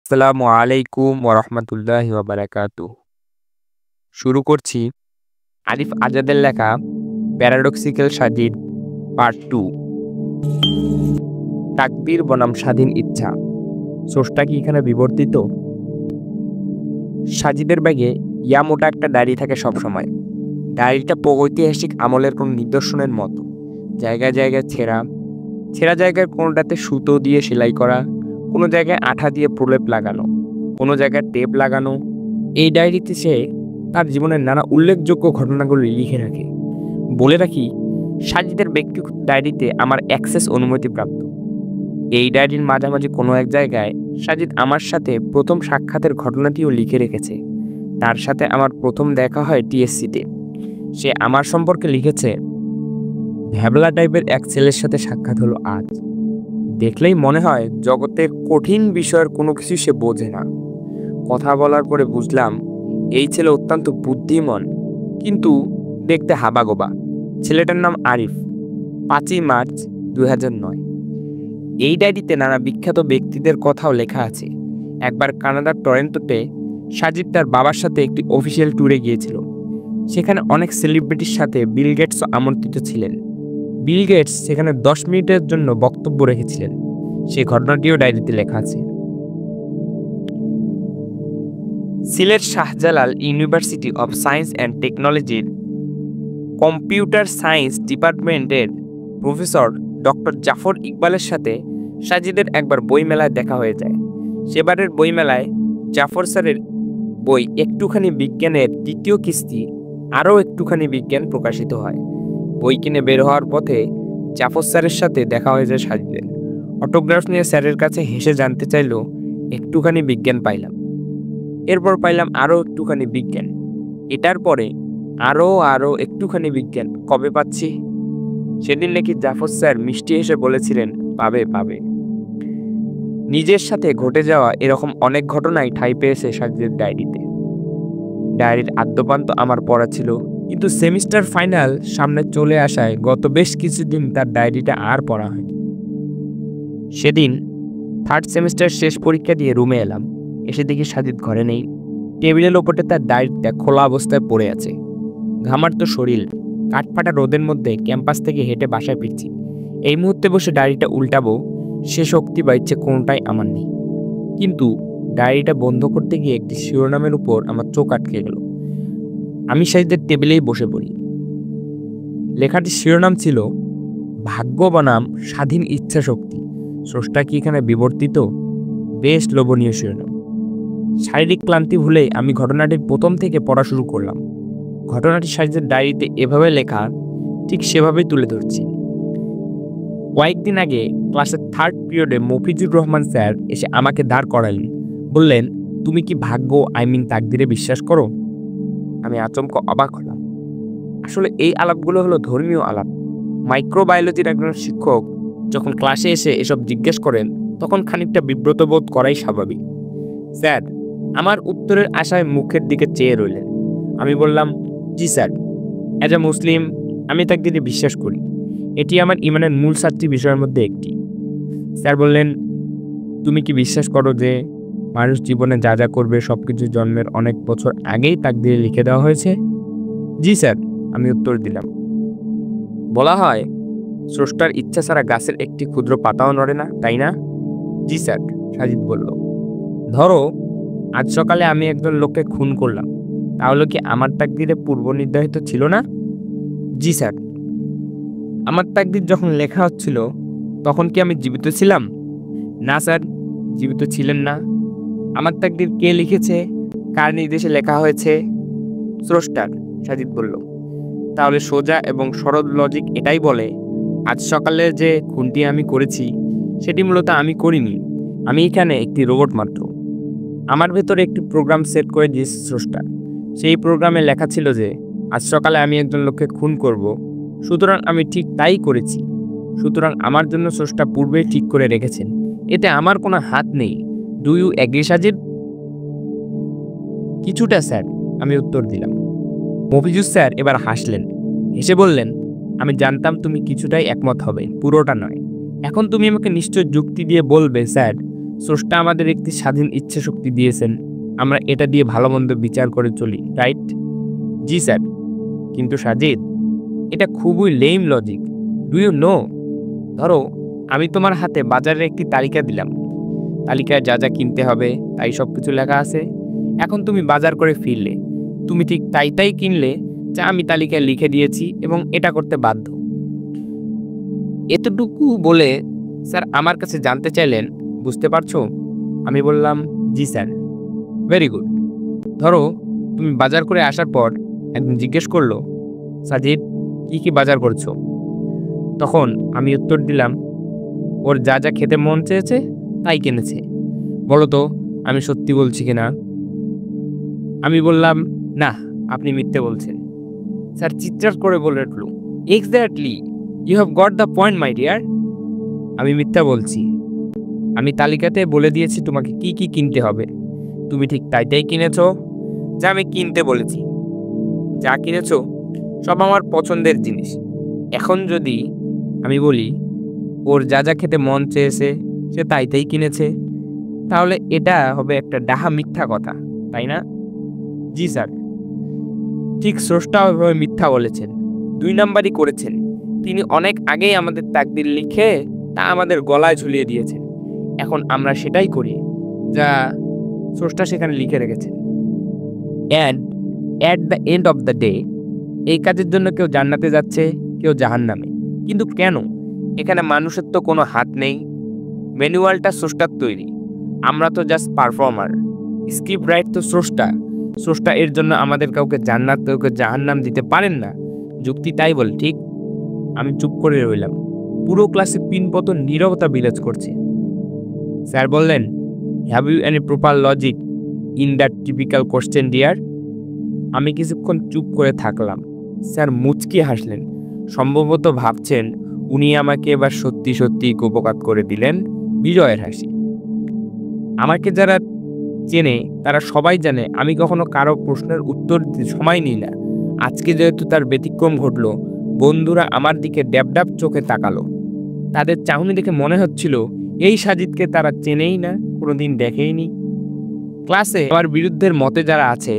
আসসালামু আলাইকুম ওরহমতুল্লাহি ওয়াবারাকাতুহ। শুরু করছি আরিফ আজাদের লেখা প্যারাডক্সিক্যাল সাজিদ পার্ট 2। তাকদীর বনাম স্বাধীন ইচ্ছা। স্রষ্টা কি এখানে বিবর্তিত? সাজিদের ব্যাগে মোটা একটা ডায়েরি থাকে সবসময়। ডায়েরিটা প্রাগৈতিহাসিক আমলের কোন নিদর্শনের মতো, জায়গায় জায়গায় ছেঁড়া জায়গায় কোনোটাতে সুতো দিয়ে সেলাই করা, কোনো জায়গায় আঠা দিয়ে প্রলেপ লাগানো, কোনো জায়গায় টেপ লাগানো। এই ডায়েরিতে সে তার জীবনের নানা উল্লেখযোগ্য ঘটনাগুলি লিখে রাখে। বলে রাখি, সাজিদের ব্যক্তিগত ডায়েরিতে আমার অ্যাক্সেস অনুমতিপ্রাপ্ত। এই ডায়েরির মাঝামাঝি কোনো এক জায়গায় সাজিদ আমার সাথে প্রথম সাক্ষাতের ঘটনাটিও লিখে রেখেছে। তার সাথে আমার প্রথম দেখা হয় টিএসসিতে। সে আমার সম্পর্কে লিখেছে, ভ্যাবলা টাইপের এক ছেলের সাথে সাক্ষাৎ হলো আজ। দেখলেই মনে হয় জগতের কঠিন বিষয়ের কোনো কিছু সে বোঝে না। কথা বলার পরে বুঝলাম এই ছেলে অত্যন্ত বুদ্ধিমান, কিন্তু দেখতে হাবাগোবা। ছেলেটার নাম আরিফ। 5ই মার্চ 2009। এই ডায়েরিতে নানা বিখ্যাত ব্যক্তিদের কথাও লেখা আছে। একবার কানাডার টরেন্টোতে সাজিদ তার বাবার সাথে একটি অফিসিয়াল ট্যুরে গিয়েছিল। সেখানে অনেক সেলিব্রিটির সাথে বিল গেটসও আমন্ত্রিত ছিলেন। বিল গেটস সেখানে 10 মিনিটের জন্য বক্তব্য রেখেছিলেন। সেই ঘটনাটিও ডায়েরিতে লেখা আছে। Sylhet Shahjalal university of science and টেকনোলজির কম্পিউটার সায়েন্স ডিপার্টমেন্টের প্রফেসর ডক্টর জাফর ইকবালের সাথে সাজিদের একবার বইমেলায় দেখা হয়ে যায়। সেবারের বইমেলায় জাফর স্যারের বই একটুখানি বিজ্ঞানের দ্বিতীয় কিস্তি আরও একটুখানি বিজ্ঞান প্রকাশিত হয়। বই কিনে বের হওয়ার পথে জাফর স্যারের সাথে দেখা হয়ে যায় সাজিদের। অটোগ্রাফ নিয়ে স্যারের কাছে হেসে জানতে চাইল, একটুখানি বিজ্ঞান পাইলাম। এরপর পাইলাম আরও একটুখানি বিজ্ঞান। এটার পরে আরও একটুখানি বিজ্ঞান কবে পাচ্ছি? সেদিন নাকি জাফর স্যার মিষ্টি হেসে বলেছিলেন, পাবে। নিজের সাথে ঘটে যাওয়া এরকম অনেক ঘটনাই ঠাঁই পেয়েছে সাজিদের ডায়েরিতে। ডায়েরির আদ্যপান্ত আমার পড়া ছিল, কিন্তু সেমিস্টার ফাইনাল সামনে চলে আসায় গত বেশ কিছুদিন তার ডায়েরিটা আর পড়া হয়নি। সেদিন 3rd সেমিস্টার শেষ পরীক্ষা দিয়ে রুমে এলাম। এসে দেখি সাজিদ ঘরে নেই। টেবিলের ওপরে তার ডায়েরিটা খোলা অবস্থায় পড়ে আছে। ঘামার্ত শরীর, কাঠফাটা রোদের মধ্যে ক্যাম্পাস থেকে হেঁটে বাসায় ফিরছি। এই মুহূর্তে বসে ডায়েরিটা উল্টাবো সে শক্তি বা ইচ্ছে কোনোটাই আমার নেই। কিন্তু ডায়েরিটা বন্ধ করতে গিয়ে একটি শিরোনামের উপর আমার চোখ আটকে গেল। আমি সাজিদের টেবিলেই বসে পড়ি। লেখাটির শিরোনাম ছিল, ভাগ্য বনাম স্বাধীন ইচ্ছা শক্তি। স্রষ্টা কি এখানে বিবর্তিত? বেশ লোভনীয় শিরোনাম। শারীরিক ক্লান্তি ভুলেই আমি ঘটনাটির প্রথম থেকে পড়া শুরু করলাম। ঘটনাটি সাজিদের ডায়েরিতে এভাবে লেখা, ঠিক সেভাবেই তুলে ধরছি। কয়েকদিন আগে ক্লাসের 3rd পিরিয়ডে মফিজুর রহমান স্যার এসে আমাকে দাঁড় করালেন। বললেন, তুমি কি ভাগ্য তাকদিরে বিশ্বাস করো? আমি আচমকা অবাক হলাম। আসলে এই আলাপগুলো হলো ধর্মীয় আলাপ। মাইক্রোবায়োলজির একজন শিক্ষক যখন ক্লাসে এসে এসব জিজ্ঞেস করেন, তখন খানিকটা বিব্রত বোধ করাই স্বাভাবিক। স্যার আমার উত্তরের আশায় মুখের দিকে চেয়ে রইলেন। আমি বললাম, জি স্যার, অ্যাজ এ মুসলিম আমি তাকদিরে বিশ্বাস করি। এটি আমার ইমানের মূল 7টি বিষয়ের মধ্যে একটি। স্যার বললেন, তুমি কি বিশ্বাস করো যে মানুষ জীবনে যা যা করবে সবকিছু জন্মের অনেক বছর আগেই তাকদিরে লিখে দেওয়া হয়েছে? জি স্যার, আমি উত্তর দিলাম। বলা হয় স্রষ্টার ইচ্ছা ছাড়া গাছের একটি ক্ষুদ্র পাতাও নড়ে না, তাই না? জি স্যার, সাজিদ বলল। ধরো আজ সকালে আমি একজন লোককে খুন করলাম, তাহলে কি আমার তাকদিরে পূর্ব নির্ধারিত ছিল না? জি স্যার। আমার তাকদির যখন লেখা হচ্ছিল তখন কি আমি জীবিত ছিলাম? না স্যার, জীবিত ছিলেন না। আমার তাকদির কে লিখেছে, কার নির্দেশে লেখা হয়েছে? স্রষ্টার, সাজিদ বলল। তাহলে সোজা এবং সরল লজিক এটাই বলে, আজ সকালে যে খুনটি আমি করেছি সেটি মূলত আমি করিনি। আমি এখানে একটি রোবট মাত্র। আমার ভেতরে একটি প্রোগ্রাম সেট করে দিয়েছে স্রষ্টা। সেই প্রোগ্রামে লেখা ছিল যে আজ সকালে আমি একজন লোককে খুন করব, সুতরাং আমি ঠিক তাই করেছি। সুতরাং আমার জন্য স্রষ্টা পূর্বেই ঠিক করে রেখেছেন, এতে আমার কোনো হাত নেই। Do you agree Sajid? কিছুটা স্যার, আমি উত্তর দিলাম। মফিজুর স্যার এবার হাসলেন। হেসে বললেন, আমি জানতাম তুমি কিছুটাই একমত হবে, পুরোটা নয়। এখন তুমি আমাকে নিশ্চয় যুক্তি দিয়ে বলবে, স্যার স্রষ্টা আমাদের একটি স্বাধীন ইচ্ছা শক্তি দিয়েছেন, আমরা এটা দিয়ে ভালো মন্দ বিচার করে চলি, রাইট? জি স্যার। কিন্তু সাজিদ, এটা খুবই lame logic, do you know? ধরো আমি তোমার হাতে বাজারের একটি তালিকা দিলাম, তালিকায় যা যা কিনতে হবে তাই সব কিছু লেখা আছে। এখন তুমি বাজার করে ফিরলে, তুমি ঠিক তাই তাই কিনলে যা আমি তালিকায় লিখে দিয়েছি এবং এটা করতে বাধ্য। এতটুকু বলে স্যার আমার কাছে জানতে চাইলেন, বুঝতে পারছো? আমি বললাম, জি স্যার। Very good. ধরো তুমি বাজার করে আসার পর একদিন জিজ্ঞেস করলো, সাজিদ কি কি বাজার করছো? তখন আমি উত্তর দিলাম, ওর যা যা খেতে মন চেয়েছে তাই কিনেছে। বলো তো আমি সত্যি বলছি কিনা? আমি বললাম, না, আপনি মিথ্যে বলছেন। স্যার চিৎকার করে বলে উঠল, exactly, you have got the point my dear. আমি মিথ্যা বলছি। আমি তালিকাতে বলে দিয়েছি তোমাকে কি কি কিনতে হবে, তুমি ঠিক তাই তাই কিনেছো যা আমি কিনতে বলেছি। যা কিনেছো সব আমার পছন্দের জিনিস। এখন যদি আমি বলি ওর যা যা খেতে মন চেয়েছে সে তাই তাই কিনেছে, তাহলে এটা হবে একটা ডাহা মিথ্যা কথা, তাই না? জি স্যার। ঠিক স্রষ্টা ওইভাবে মিথ্যা বলেছেন, 2 নাম্বারই করেছেন। তিনি অনেক আগেই আমাদের তাকদির লিখে তা আমাদের গলায় ঝুলিয়ে দিয়েছেন। এখন আমরা সেটাই করি যা স্রষ্টা সেখানে লিখে রেখেছেন। And at the end of the day এই কাজের জন্য কেউ জান্নাতে যাচ্ছে, কেউ জাহান্নামে। কিন্তু কেন? এখানে মানুষের তো কোনো হাত নেই। ম্যানুয়ালটা স্রষ্টার তৈরি, আমরা তো জাস্ট পারফর্মার। স্ক্রিপ্ট রাইট তো স্রষ্টা। স্রষ্টা এর জন্য আমাদের কাউকে জান্নাত কাউকে জাহান্নাম দিতে পারেন না। যুক্তি তাই বল, ঠিক? আমি চুপ করে রইলাম। পুরো ক্লাসে পিনপতন নীরবতা বিরাজ করছে। স্যার বললেন, have you any proper logic in that typical question dear? আমি কিছুক্ষণ চুপ করে থাকলাম। স্যার মুচকি হাসলেন, সম্ভবত ভাবছেন উনি আমাকে এবার সত্যি সত্যি উপকার করে দিলেন। বিজয়ের হাসি। আমাকে যারা চেনে তারা সবাই জানে আমি কখনো কারো প্রশ্নের উত্তর দিতে সময় নিই না। আজকে যেহেতু তার ব্যতিক্রম ঘটলো, বন্ধুরা আমার দিকে ড্যাবড্যাব চোখে তাকালো। তাদের চাহনি দেখে মনে হচ্ছিল এই সাজিদকে তারা চেনেই না, কোনোদিন দেখেইনি। ক্লাসে আমার বিরুদ্ধের মতে যারা আছে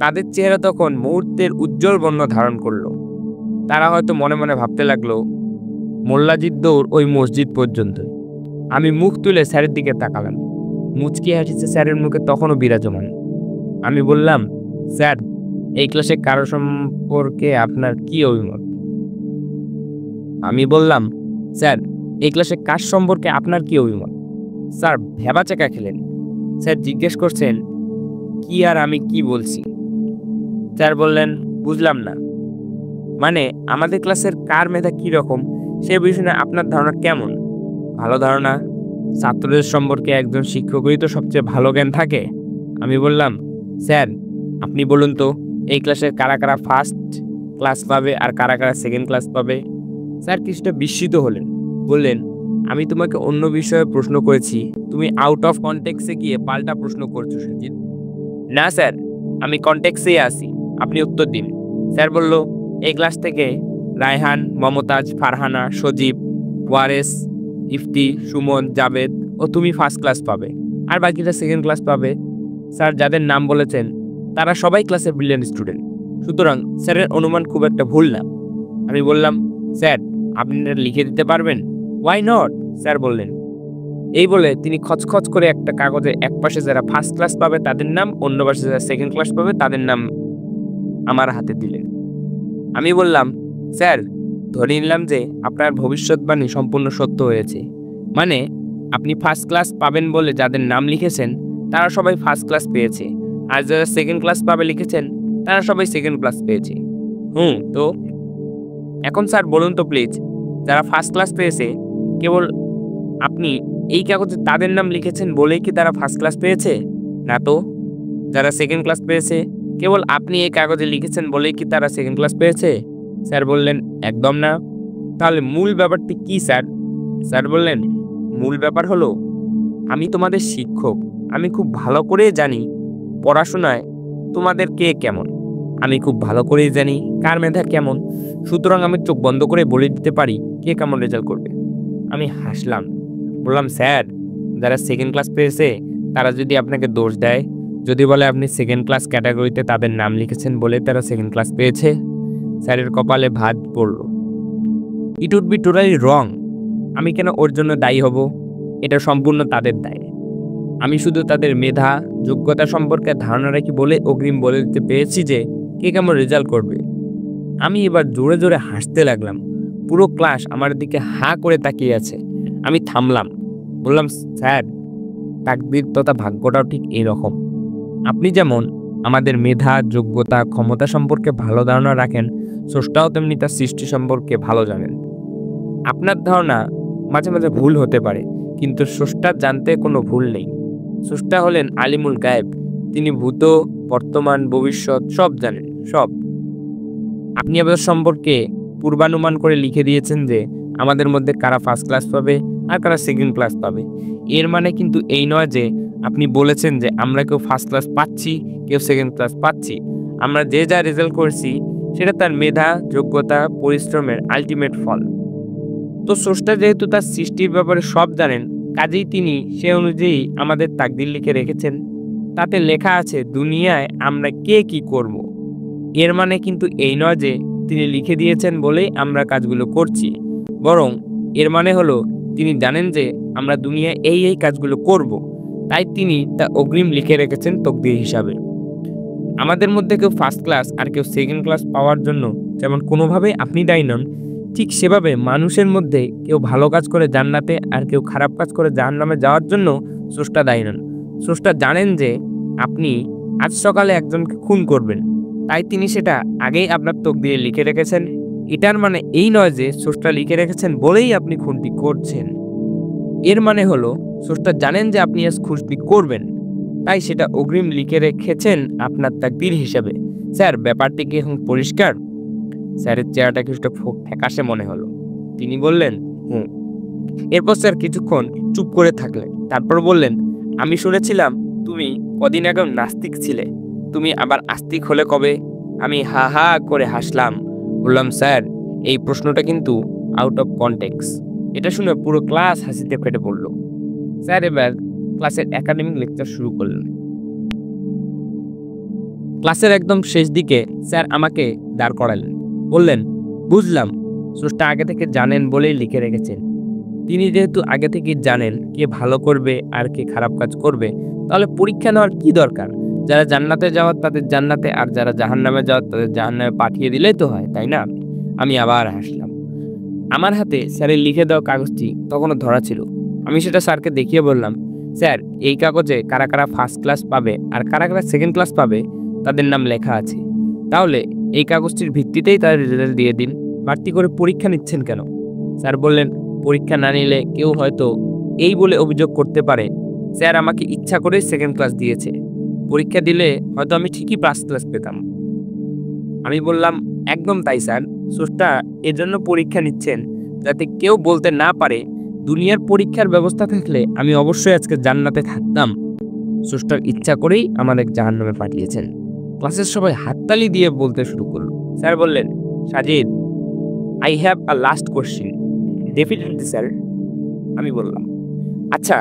তাদের চেহারা তখন মুহূর্তের উজ্জ্বল বর্ণ ধারণ করলো। তারা হয়তো মনে মনে ভাবতে লাগলো, মোল্লাজির দৌড় ওই মসজিদ পর্যন্ত। আমি মুখ তুলে স্যারের দিকে তাকালাম। মুচকি হাসিছে স্যারের মুখে তখনও বিরাজমান। আমি বললাম, স্যার এই ক্লাসে কারো সম্পর্কে আপনার কি অভিমত? আমি বললাম, স্যার এই ক্লাসে কার সম্পর্কে আপনার কি অভিমত? স্যার ভ্যাবাচাকা খেলেন। স্যার জিজ্ঞেস করছেন কি আর আমি কি বলছি। স্যার বললেন, বুঝলাম না। মানে আমাদের ক্লাসের কার মেধা কি রকম সে বিষয়ে আপনার ধারণা কেমন? ভালো ধারণা। ছাত্রদের সম্পর্কে একজন শিক্ষকই তো সবচেয়ে ভালো জ্ঞান থাকে। আমি বললাম, স্যার আপনি বলুন তো এই ক্লাসের কারা কারা ফার্স্ট ক্লাস পাবে আর কারা কারা সেকেন্ড ক্লাস পাবে? স্যার কিছুটা বিস্মিত হলেন, বললেন, আমি তোমাকে অন্য বিষয়ে প্রশ্ন করেছি, তুমি আউট অফ কনটেক্সে গিয়ে পাল্টা প্রশ্ন করছো সাজিদ। না স্যার, আমি কনটেক্সেই আছি, আপনি উত্তর দিন। স্যার বলল, এই ক্লাস থেকে রায়হান, মমতাজ, ফারহানা, সজীব, ওয়ারেস, ইফতি, সুমন, জাবেদ ও তুমি ফার্স্ট ক্লাস পাবে, আর বাকিটা সেকেন্ড ক্লাস পাবে। স্যার যাদের নাম বলেছেন তারা সবাই ক্লাসের ব্রিলিয়ান্ট স্টুডেন্ট, সুতরাং স্যারের অনুমান খুব একটা ভুল না। আমি বললাম, স্যার আপনি এটা লিখে দিতে পারবেন? ওয়াই নট, স্যার বললেন। এই বলে তিনি খচখচ করে একটা কাগজে এক পাশে যারা ফার্স্ট ক্লাস পাবে তাদের নাম, অন্য পাশে যারা সেকেন্ড ক্লাস পাবে তাদের নাম আমার হাতে দিলেন। আমি বললাম, স্যার ধরে নিলাম যে আপনার ভবিষ্যৎবাণী সম্পূর্ণ সত্য হয়েছে, মানে আপনি ফার্স্ট ক্লাস পাবেন বলে যাদের নাম লিখেছেন তারা সবাই ফার্স্ট ক্লাস পেয়েছে, আর যারা সেকেন্ড ক্লাস পাবে লিখেছেন তারা সবাই সেকেন্ড ক্লাস পেয়েছে। তো এখন স্যার বলুন তো প্লিজ, যারা ফার্স্ট ক্লাস পেয়েছে কেবল আপনি এই কাগজে তাদের নাম লিখেছেন বলেই কি তারা ফার্স্ট ক্লাস পেয়েছে? না তো। যারা সেকেন্ড ক্লাস পেয়েছে কেবল আপনি এই কাগজে লিখেছেন বলেই কি তারা সেকেন্ড ক্লাস পেয়েছে? স্যার বললেন, একদম না। তাহলে মূল ব্যাপারটি কি স্যার? স্যার বললেন, মূল ব্যাপার হলো আমি তোমাদের শিক্ষক, আমি খুব ভালো করে জানি পড়াশোনায় তোমাদের কে কেমন, আমি খুব ভালো করেই জানি কার মেধা কেমন, সুতরাং আমি চোখ বন্ধ করে বলে দিতে পারি কে কেমন রেজাল্ট করবে। আমি হাসলাম, বললাম, স্যার যারা সেকেন্ড ক্লাস পেয়েছে তারা যদি আপনাকে দোষ দেয়, যদি বলে আপনি সেকেন্ড ক্লাস ক্যাটাগরিতে তাদের নাম লিখেছেন বলে তারা সেকেন্ড ক্লাস পেয়েছে, স্যারের কপালে ভাত পড়ল। It would be totally wrong. আমি কেন ওর জন্য দায়ী হব? এটা সম্পূর্ণ তাদের দায়। আমি শুধু তাদের মেধা যোগ্যতা সম্পর্কে ধারণা রাখি বলে অগ্রিম বলে দিতে পেরেছি যে কে কেমন রেজাল্ট করবে। আমি এবার জোরে জোরে হাসতে লাগলাম। পুরো ক্লাস আমার দিকে হাঁ করে তাকিয়ে আছে। আমি থামলাম, বললাম, স্যার, তাকদীর তথা ভাগ্যটাও ঠিক এইরকম। আপনি যেমন আমাদের মেধা যোগ্যতা ক্ষমতা সম্পর্কে ভালো ধারণা রাখেন, স্রষ্টাও তেমনি তার সৃষ্টি সম্পর্কে ভালো জানেন। আপনার ধারণা মাঝে মাঝে ভুল হতে পারে, কিন্তু স্রষ্টার জানতে কোনো ভুল নেই। স্রষ্টা হলেন আলিমুল গায়েব। তিনি ভূত বর্তমান ভবিষ্যৎ সব জানেন, সব। আপনি আমাদের সম্পর্কে পূর্বানুমান করে লিখে দিয়েছেন যে আমাদের মধ্যে কারা ফার্স্ট ক্লাস পাবে আর কারা সেকেন্ড ক্লাস পাবে। এর মানে কিন্তু এই নয় যে আপনি বলেছেন যে আমরা কেউ ফার্স্ট ক্লাস পাচ্ছি, কেউ সেকেন্ড ক্লাস পাচ্ছি। আমরা যে যা রেজাল্ট করছি সেটা তার মেধা যোগ্যতা পরিশ্রমের আলটিমেট ফল। তো স্রষ্টা যেহেতু তার সৃষ্টির ব্যাপারে সব জানেন, কাজেই তিনি সে অনুযায়ী আমাদের তাকদীর লিখে রেখেছেন। তাতে লেখা আছে দুনিয়ায় আমরা কে কি করব। এর মানে কিন্তু এই নয় যে তিনি লিখে দিয়েছেন বলেই আমরা কাজগুলো করছি, বরং এর মানে হলো তিনি জানেন যে আমরা দুনিয়ায় এই কাজগুলো করব, তাই তিনি তা অগ্রিম লিখে রেখেছেন তকদীর হিসাবে। আমাদের মধ্যে কেউ ফার্স্ট ক্লাস আর কেউ সেকেন্ড ক্লাস পাওয়ার জন্য যেমন কোনোভাবেই আপনি দায়ী নন, ঠিক সেভাবে মানুষের মধ্যে কেউ ভালো কাজ করে জান্নাতে আর কেউ খারাপ কাজ করে জাহান্নামে যাওয়ার জন্য স্রষ্টা দায়ী নন। স্রষ্টা জানেন যে আপনি আজ সকালে একজনকে খুন করবেন, তাই তিনি সেটা আগেই আপনার তকদীরে লিখে রেখেছেন। এটার মানে এই নয় যে স্রষ্টা লিখে রেখেছেন বলেই আপনি খুনটি করছেন। এর মানে হলো স্রষ্টা জানেন যে আপনি আজ খুনটি করবেন, তাই সেটা অগ্রিম লিখে রেখেছেন আপনার তাকদীর হিসাবে। স্যার, ব্যাপারটি কি এখন পরিষ্কার? স্যারের চেহারাটা কিছুটা ফ্যাকাশে মনে হলো। তিনি বললেন, এরপর স্যার কিছুক্ষণ চুপ করে থাকলেন। তারপর বললেন, আমি শুনেছিলাম তুমি কদিন আগে নাস্তিক ছিলে, তুমি আবার আস্তিক হলে কবে? আমি হা হা করে হাসলাম। বললাম, স্যার, এই প্রশ্নটা কিন্তু আউট অফ কনটেক্সট। এটা শুনে পুরো ক্লাস হাসিতে ফেটে পড়ল। স্যার এবার ক্লাসের একাডেমিক লেকচার শুরু করলেন। ক্লাসের একদম শেষ দিকে স্যার আমাকে দাঁড় করালেন। বললেন, বুঝলাম, স্রষ্টা আগে থেকে জানেন বলেই লিখে রেখেছেন। তিনি যেহেতু আগে থেকেই জানেন কে ভালো করবে আর কে খারাপ কাজ করবে, তাহলে পরীক্ষা নেওয়ার কি দরকার? যারা জান্নাতে যাওয়ার তাদের জান্নাতে, আর যারা জাহান্নামে যাওয়ার তাদের জাহান্নামে পাঠিয়ে দিলেই তো হয়, তাই না? আমি আবার হাসলাম। আমার হাতে স্যারের লিখে দেওয়া কাগজটি তখনও ধরা ছিল। আমি সেটা স্যারকে দেখিয়ে বললাম, স্যার, এই কাগজে কারা কারা ফার্স্ট ক্লাস পাবে আর কারা কারা সেকেন্ড ক্লাস পাবে তাদের নাম লেখা আছে। তাহলে এই কাগজটির ভিত্তিতেই তার রেজাল্ট দিয়ে দিন। বাড়তি করে পরীক্ষা নিচ্ছেন কেন? স্যার বললেন, পরীক্ষা না নিলে কেউ হয়তো এই বলে অভিযোগ করতে পারে স্যার আমাকে ইচ্ছা করেই সেকেন্ড ক্লাস দিয়েছে, পরীক্ষা দিলে হয়তো আমি ঠিকই ফার্স্ট ক্লাস পেতাম। আমি বললাম, একদম তাই স্যার, স্রষ্টা এজন্য পরীক্ষা নিচ্ছেন যাতে কেউ বলতে না পারে দুনিয়ার পরীক্ষার ব্যবস্থা থাকলে আমি অবশ্যই আজকে জান্নাতে থাকতাম। স্রষ্টার ইচ্ছা করেই আমাদের জাহান্নামে পাঠিয়েছেন। ক্লাসের সবাই হাততালি দিয়ে বলতে শুরু করলো। স্যার বললেন, Sajid, I have a last question. Definitely sir. আমি বললাম, আচ্ছা,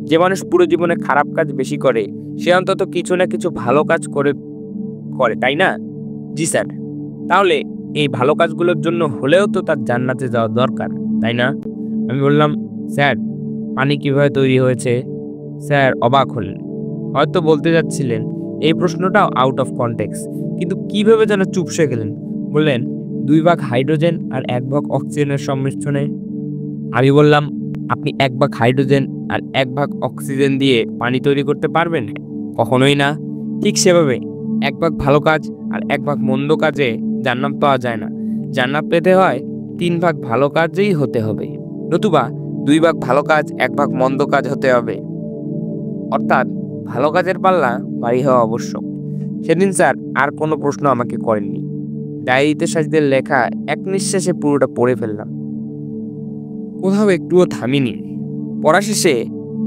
যে মানুষ পুরো জীবনে খারাপ কাজ বেশি করে সে অন্তত কিছু না কিছু ভালো কাজ করে, তাই না? জি স্যার। তাহলে এই ভালো কাজগুলোর জন্য হলেও তো তার জান্নাতে যাওয়া দরকার, তাই না? আমি বললাম, স্যার, পানি কিভাবে তৈরি হয়েছে? স্যার অবাক হলেন। হয়তো বলতে যাচ্ছিলেন এই প্রশ্নটাও আউট অফ কনটেক্সট, কিন্তু কিভাবে যেন চুপসে গেলেন। বললেন, 2 ভাগ হাইড্রোজেন আর 1 ভাগ অক্সিজেনের সংমিশ্রণে। আমি বললাম, আপনি 1 ভাগ হাইড্রোজেন আর 1 ভাগ অক্সিজেন দিয়ে পানি তৈরি করতে পারবেন? কখনোই না। ঠিক সেভাবে 1 ভাগ ভালো কাজ আর 1 ভাগ মন্দ কাজে জান্নাত পাওয়া যায় না। জান্নাত পেতে হয় 3 ভাগ ভালো কাজেই হতে হবে, নতুবা 2 ভাগ ভালো কাজ 1 ভাগ মন্দ কাজ হতে হবে। অর্থাৎ ভালো কাজের পাল্লা ভারী হওয়া আবশ্যক। সেদিন স্যার আর কোনো প্রশ্ন আমাকে করেননি। ডায়েরিতে সাজিদের লেখা এক নিঃশ্বাসে পুরোটা পড়ে ফেললাম, কোথাও একটুও থামিনি। পড়া শেষে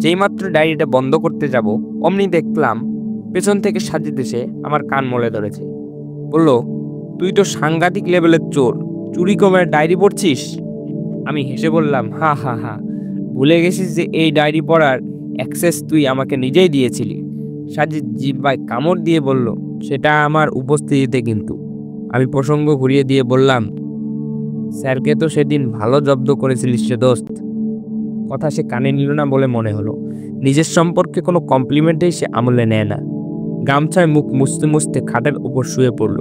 যেইমাত্র ডায়েরিটা বন্ধ করতে যাব অমনি দেখলাম পেছন থেকে সাজিদ এসে আমার কান মলে ধরেছে। বলল, তুই তো সাংঘাতিক লেভেলের চোর, চুরি করে ডায়েরি পড়ছিস? আমি হেসে বললাম, হা হা হা, ভুলে গেছিস যে এই ডায়েরি পড়ার অ্যাক্সেস তুই আমাকে নিজেই দিয়েছিলি। সাজিদ জিহ্বায় কামড় দিয়ে বলল, সেটা আমার উপস্থিতিতে কিন্তু। আমি প্রসঙ্গ ঘুরিয়ে দিয়ে বললাম, স্যারকে তো সেদিন ভালো জব্দ করেছিলিস সে দোস্ত। কথা সে কানে নিল না বলে মনে হলো। নিজের সম্পর্কে কোনো কমপ্লিমেন্টেই সে আমলে নেয় না। গামছায় মুখ মুছতে মুছতে খাটের উপর শুয়ে পড়ল।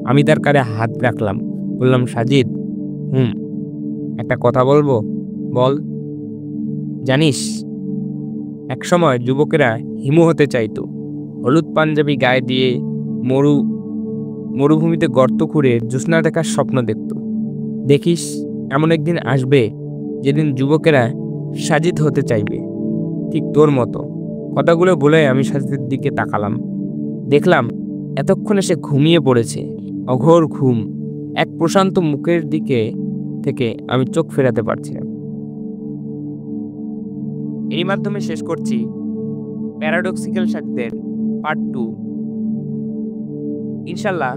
আমি তার কাঁধে হাত রাখলাম। বললাম, সাজিদ, একটা কথা বলবো? বল। জানিস, একসময় যুবকেরা হিমু হতে চাইতো। হলুদ পাঞ্জাবি গায়ে দিয়ে মরুভূমিতে গর্ত খুঁড়ে জ্যোৎস্না দেখার স্বপ্ন দেখত। দেখিস, এমন একদিন আসবে যেদিন যুবকেরা সাজিদ হতে চাইবে, ঠিক তোর মতো। কথাগুলো বলে আমি সাজিদের দিকে তাকালাম। দেখলাম এতক্ষণে সে ঘুমিয়ে পড়েছে, অঘোর ঘুম। এক প্রশান্ত মুখের দিকে থেকে আমি চোখ ফেরাতে পারছি না। এই মাধ্যমে শেষ করছি প্যারাডক্সিক্যাল সাজিদের পার্ট 2। ইনশাল্লাহ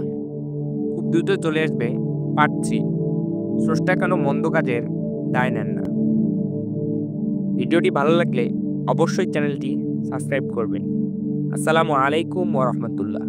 খুব দ্রুত চলে আসবে পার্ট 3। স্রষ্টা কেন মন্দ কাজের দায় নেন না। ভিডিওটি ভালো লাগলে অবশ্যই চ্যানেলটি সাবস্ক্রাইব করবেন। আসসালামু আলাইকুম ওয়া রাহমাতুল্লাহ।